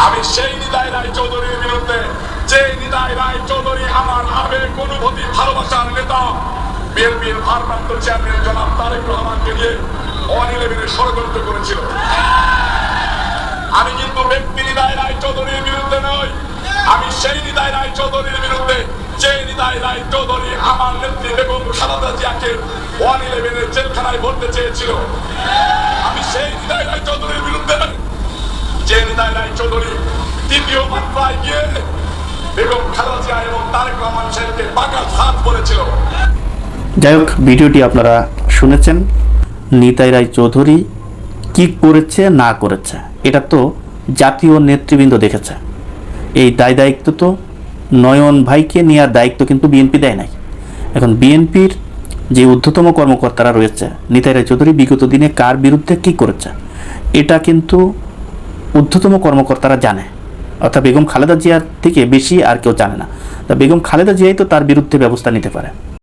আমি সেই নিতাই রায় চৌধুরীর বিরুদ্ধে, যে নিতাই রায় চৌধুরী আমার আবেগ অনুভূতি ভালোবাসার নেতা, বিএনপির ভারপ্রাপ্ত চেয়ারম্যান জনাব তারেক রহমানকে নিয়ে 111 ষড়যন্ত্র করেছিল। আমি কিন্তু ব্যক্তি নিতাই রায় চৌধুরীর বিরুদ্ধে নই, আমি সেই নিতাই রায় চৌধুরীর বিরুদ্ধে, যে নিতাই রায় চৌধুরী আমার নেত্রী বেগম খালেদা জিয়াকে 111 জেলখানায় ভরতে চেয়েছিল। আমি সেই নিতাই রায় চৌধুরীর বিরুদ্ধে নই, যে নিতাই রায় চৌধুরী তৃতীয় মাত্রায় গিয়ে বেগম খালেদা জিয়া এবং তারেক রহমান সাহেবকে বাঁকা হাত বলেছিল। যাই হোক, ভিডিওটি আপনারা শুনেছেন। নিতাই রায় চৌধুরী কি করেছে না করেছে এটা তো জাতীয় নেতৃবৃন্দ দেখেছে। এই দায়িত্ব তো নয়ন ভাইকে নেওয়ার দায়িত্ব কিন্তু বিএনপি দেয় নাই। এখন বিএনপির যে ঊর্ধ্বতম কর্মকর্তারা রয়েছে, নিতাই রায় চৌধুরী বিগত দিনে কার বিরুদ্ধে কি করেছে এটা কিন্তু ঊর্ধ্বতম কর্মকর্তারা জানে, অর্থাৎ বেগম খালেদা জিয়ার থেকে বেশি আর কেউ জানে না। তা বেগম খালেদা জিয়াই তো তার বিরুদ্ধে ব্যবস্থা নিতে পারে।